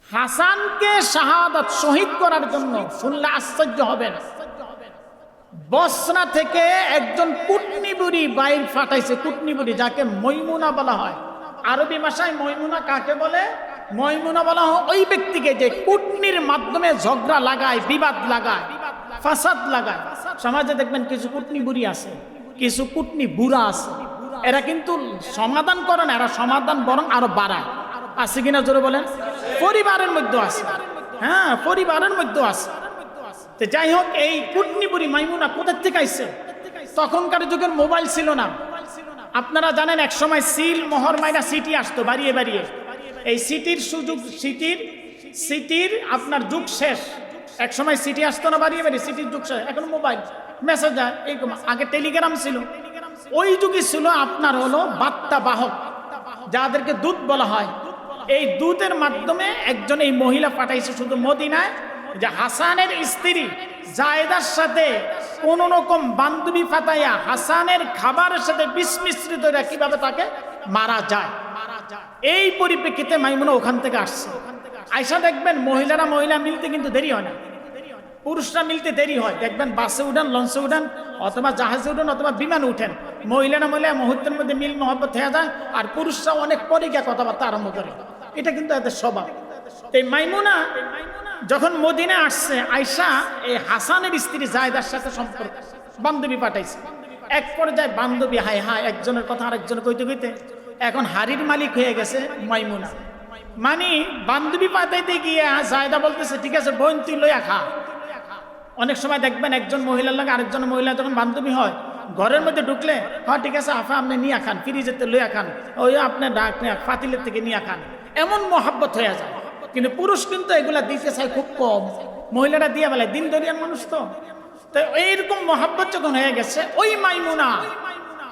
হাসানকে শাহাদাত শহীদ করার জন্য শুনলে আশ্চর্য হবেন, বসরা থেকে একজন কুটনি বুড়ি বাইর ফাটাইছে। কুটনি বুড়ি যাকে মৈমুনা বলা হয়, আরবি ভাষায় মৈমুনা কাকে বলে? মৈমুনা বলা হয় ওই ব্যক্তিকে যে কুটনির মাধ্যমে ঝগড়া লাগায়, বিবাদ লাগায়, ফাসাদ লাগায়। সমাজে দেখবেন কিছু কুটনি বুড়ি আছে, কিছু কুটনি বুড়া আছে, এরা কিন্তু সমাধান করে না, এরা সমাধান বরং আরো বাড়ায়। আছে কিনা জোরে বলেন? পরিবারের মধ্যে আছে, হ্যাঁ পরিবারের মধ্যে আছে। তো যাই হোক, এই কুটনি বুড়ি মাইমুনা কোথা থেকে আইছে? তখনকার যুগের মোবাইল ছিল না। আপনারা জানেন এক সময় সিল মোহর মাইনা সিটি আসতো বাড়িয়ে বাড়িয়ে। এই সিটির সুযোগ, সিটির আপনার যুগ শেষ। এক সময় সিটি আসতো না বাড়িয়ে বাড়িয়ে, সিটির যুগ শেষ। এখন মোবাইল মেসেজ যায়, এই আগে টেলিগ্রাম ছিল। ওই যুগে ছিল আপনার হলো বার্তা বাহক, যাদেরকে দূত বলা হয়। এই দূতের মাধ্যমে একজন এই মহিলা পাঠাইছে শুধু মদিনায়, যে হাসানের স্ত্রী জায়েদার সাথে কোন রকম বান্ধবী ফাটাইয়া হাসানের খাবারের সাথে বিষ মিশ্রিত কিভাবে তাকে মারা যায়। এই পরিপ্রেক্ষিতে মাইমুনা ওখান থেকে আসছে। আয়সা দেখবেন মহিলারা মহিলা মিলতে কিন্তু দেরি হয় না, পুরুষরা মিলতে দেরি হয়। দেখবেন বাসে উঠান, লঞ্চে উঠান, অথবা জাহাজে উঠান, অথবা বিমানে উঠেন, মহিলারা মহিলা মুহূর্তের মধ্যে মিল মহব্বত হয়ে যায়, আর পুরুষরা অনেক পরে গিয়ে কথাবার্তা আরম্ভ করে। এটা কিন্তু এদের স্বভাব। এই মাইমুনা যখন মদিনা আসছে, আয়সা এই হাসানের স্ত্রী জায়েদার সাথে সম্পর্ক, বান্ধবী পাঠাইছে। এক পর্যায়ে বান্ধবী হায় হায় একজনের কথা আরেকজন কইতে কইতে এখন হাড়ির মালিক হয়ে গেছে মাইমুনা। মানে বান্ধবী পাঠাইতে গিয়ে জায়েদা বলতেছে, ঠিক আছে বোন তুই লইয়া খা। অনেক সময় দেখবেন একজন মহিলার লাগে আরেকজন মহিলা যখন বান্ধবী হয়, ঘরের মধ্যে ঢুকলে হ্যাঁ ঠিক আছে আফা আপনি নিয়ে খান, ফ্রিজেতে লইয়া খান, ওই আপনার ফাতিলের থেকে নিয়ে খান, এমন মহাব্বত হয়ে যায়। কিন্তু পুরুষ কিন্তু এগুলা দিতে চায় খুব কম, মহিলারা দিয়ে বেলায় দিন দরিয়ার মানুষ তো। এইরকম মহাব্বত যখন হয়ে গেছে, ওই মাইমুনা,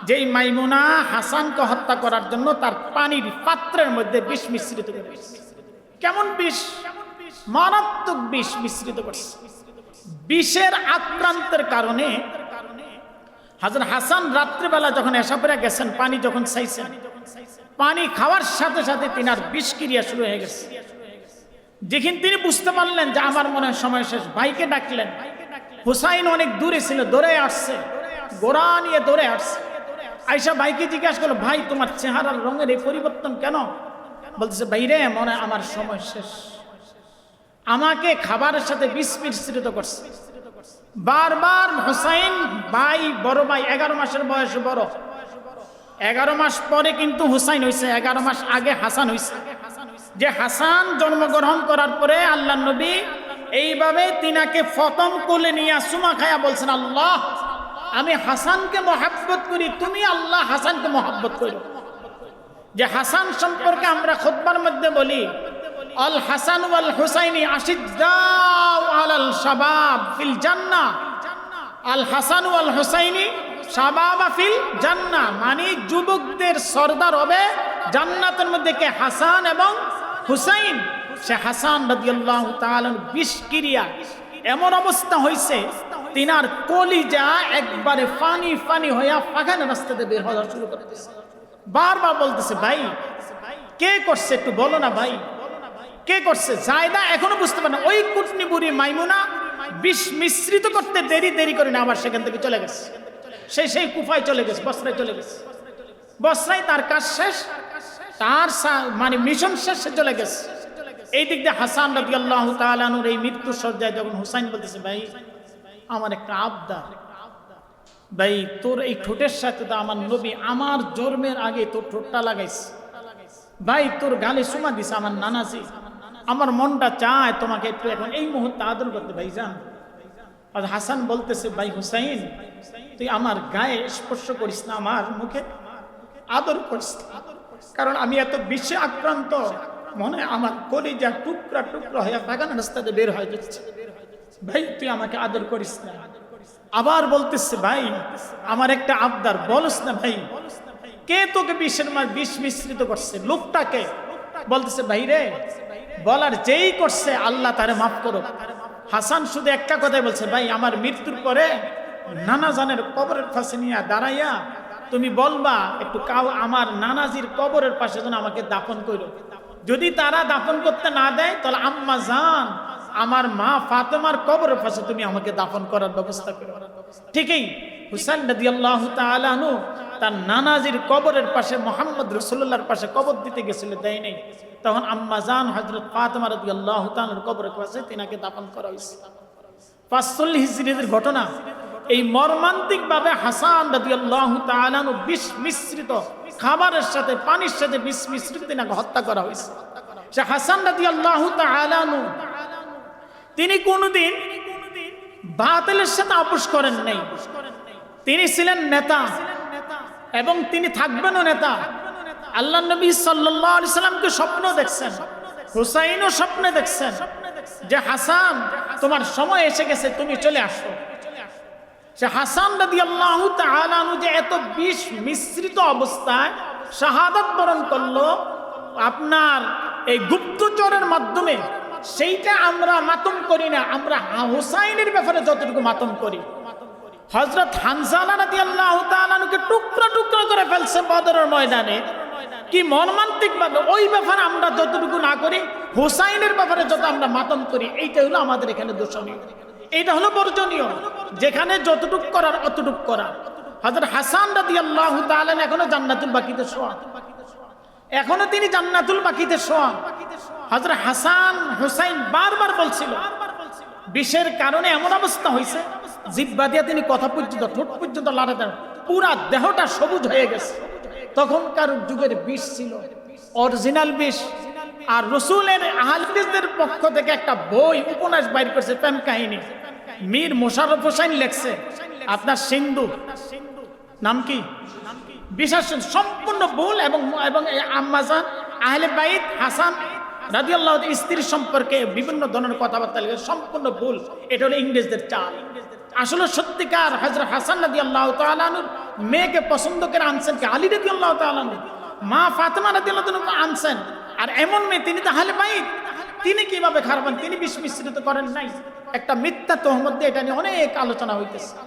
যেই মাইমুনা হাসানকে হত্যা করার জন্য তার পানির পাত্রের মধ্যে বিষ মিশ্রিত করে, কেমন বিষ? মারাত্মক বিষ মিশ্রিত করছে। বিষের আক্রান্তের কারণে হযরত হাসান রাত্রিবেলা যখন এসা পড়ে গেছেন, পানি যখন চাইছেন, পানি খাওয়ার সাথে সাথে তিনার বিষক্রিয়া শুরু হয়ে গেছে। যেখানে তিনি বুঝতে পারলেন যে আমার মনে হয় সময় শেষ, ভাইকে ডাকলেন। হুসাইন অনেক দূরে ছিল, দৌড়ে আসছে, গোড়া নিয়ে দৌড়ে আসছে। আয়সা ভাইকে জিজ্ঞাসা করলো, ভাই তোমার চেহারার রঙের এই পরিবর্তন কেন? বলতেছে, ভাই রে মনে হয় আমার সময় শেষ, আমাকে খাবারের সাথে বিষ মিশ্রিত করছে। বারবার হুসাইন ভাই, বড় ভাই, 11 মাসের বয়সে বড়, 11 মাস পরে কিন্তু হুসাইন হয়েছে, 11 মাস আগে হাসান হয়েছে। যে হাসান জন্মগ্রহণ করার পরে আল্লাহ নবী এইভাবে তিনাকে ফতম কোলে নিয়ে সুমা খায়া বলছেন, আল্লাহ আমি হাসানকে মহাব্বত করি, তুমি আল্লাহ হাসানকে মহাব্বত করো। যে হাসান সম্পর্কে আমরা খুতবার মধ্যে বলি, আল হাসান ওয়াল হুসাইনি আশিদ্দাউ আলাল শাবাব ফিল জান্নাহ, আল হাসান ওয়াল হুসাইনি শাবাবা ফিল জান্নাহ, মানে যুবকদের সরদার হবে জান্নাতের মধ্যে কে? হাসান এবং হুসাইন। সে হাসান রাদিয়াল্লাহু তাআলা বিষক্রিয়া এমন অবস্থা হয়েছে, তিনার কলিজা একবারে ফানি ফানি হইয়া পাখানা রাস্তাতে বের হওয়া শুরু করতেছে। বারবার বলতেছে, ভাই কে করছে একটু বলো না ভাই, কে করছে? জায়েদা এখনো বুঝতে পারে না। ওই কুটনি বুড়ি মাইমুনা বিষ মিশ্রিত করতে দেরি করে না, আবার সেখান থেকে চলে গেছে। সেই কুফায় চলে গেছে, বসরায় চলে গেছে। বসরায় তার কাজ শেষ, তার মানে মিশন শেষে চলে গেছে। এই দিক দিয়ে হাসান রাদিয়াল্লাহু তাআলা আনহুর এই মৃত্যু সজ্জায় যখন হুসাইন বলতেছে, ভাই আমার একটা আবদার, ভাই তোর এই ঠোঁটের সাথে তো আমার নবী আমার জন্মের আগে তোর ঠোঁটটা লাগাইছে, ভাই তোর গালে চুমা দিছে আমার নানাজি, আমার মনটা চায় তোমাকে একটু এখন এই মুহূর্তে আদর করতে। ভাই যান। আর হাসান বলতেছে, ভাই হুসাইন তুই আমার গায়ে স্পর্শ করিস না, আমার মুখে আদর করিস না, কারণ আমি এত বিষে আক্রান্ত, মনে আমার কলিজা টুকরা টুকরা হয়ে পাগানা রাস্তাতে বের হয়ে যাচ্ছে, ভাই তুই আমাকে আদর করিস না। আবার বলতেছে, ভাই আমার একটা আবদার, বলস না ভাই, কে তোকে বিষ মিশ্রিত করছে? লোকটাকে বলতেছে, ভাই রে বলার যেই করছে আল্লাহ তারে মাফ করো। হাসান শুধু একটা কথাই বলছে, ভাই আমার মৃত্যুর পরে নানা জানের কবরের পাশে নিয়ে দাঁড়াইয়া তুমি বলবা একটু কাউ আমার নানাজির কবরের পাশে যেন আমাকে দাফন করো। যদি তারা দাফন করতে না দেয় তাহলে আম্মা জান আমার মা ফাতেমার কবরের পাশে তুমি আমাকে দাফন করার ব্যবস্থা করো। ঠিকই হুসাইন রাদিয়াল্লাহু তাআলা আনহু তার নানাজির কবরের পাশে মুহাম্মদ রাসূলুল্লাহর পাশে কবর দিতে গেছিল, দেয় নাই। তখন আম্মা জান হযরত ফাতেমা রাদিয়াল্লাহু তাআলার কবরের পাশে তিনাকে দাফন করা হয়েছে। ৪৫ হিজরির ঘটনা। এই মর্মান্তিক ভাবে হাসান রাদিয়াল্লাহু তাআলা আনহু বিষ মিশ্রিত খাবারের সাথে পানির সাথে বিষ মিশ্রিত তিনাকে হত্যা করা হয়েছে। সে হাসান রাদিয়াল্লাহু তাআলা আনহু তিনি কোনদিন বাতিলের সাথে আপোষ করেন নাই। তিনি ছিলেন নেতা এবং তিনি থাকবেনও নেতা। আল্লাহর নবী সাল্লাল্লাহু আলাইহি সাল্লামকে স্বপ্ন দেখছেন, হুসাইনও স্বপ্নে দেখছেন যে হাসান তোমার সময় এসে গেছে, তুমি চলে আসো। সে হাসান রাদিয়াল্লাহু তাআলা আনহু যে এত বিষ মিশ্রিত অবস্থায় শাহাদাত বরণ করলো আপনার এই গুপ্তচরের মাধ্যমে, সেইটা আমরা মাতম করি না, আমরা হুসাইনের ব্যাপারে যতটুকু মাতম করি। হযরত হানজালা রাদিয়াল্লাহু তাআলা আনহুকে টুকরা টুকরা করে ফেলছে বদরের ময়দানে। কি মর্মান্তিক ভাবে ওই ব্যাপারে আমরা যতটুকু না করি, হুসাইনের ব্যাপারে যত আমরা মাতম করি, এইটা হলো আমাদের এখানে দোষণীয়, এইটা হলো বর্জনীয়। যেখানে যতটুকু করার অতটুকু করা। হযরত হাসান রাদিয়াল্লাহু তাআলা এখনো জান্নাতুল বাকিতে শোয়া, এখনো তিনি জান্নাতুল বাকিতে শোয়া। হযরত হাসান হুসাইন বারবার বলছিল বিষের কারণে এমন অবস্থা হয়েছে, জিহ্বা দিয়ে তিনি কথা পর্যন্ত ঠোঁট পর্যন্ত লাড়া দেন, পুরা দেহটা সবুজ হয়ে গেছে। তখনকার যুগের বিষ ছিল অরিজিনাল বিষ। আর রাসূলের আহলে হাদিসদের পক্ষ থেকে একটা বই উপন্যাস বাইর করছে, প্রেম কাহিনী, মীর মোশাররফ হোসেন লেখছে আপনার সিন্ধু, নাম কি বিশ্বাস, সম্পূর্ণ ভুল। এবং আম্মাজান আহলে বাইত হাসান রাদিয়াল্লাহু তাআলা স্ত্রীর সম্পর্কে বিভিন্ন ধরনের কথাবার্তা লিখে, সম্পূর্ণ ভুল। এটা হলো ইংরেজদের চাল। আসলে সত্যিকার হযরত হাসান রাদিয়াল্লাহু তাআলা আনহুর মেয়েকে পছন্দ করে আনছেন কে? আলী রাদিয়াল্লাহু তাআলা আনহু। মা ফাতেমা রাদিয়াল্লাহু তাআলা আনছেন। আর এমন মেয়ে, তিনি তো আহলে বাইত, তিনি কিভাবে খারাপ হন? তিনি বিষ মিশ্রিত করেন নাই। একটা মিথ্যা তহমত দিয়ে এটা নিয়ে অনেক আলোচনা হইতেছে।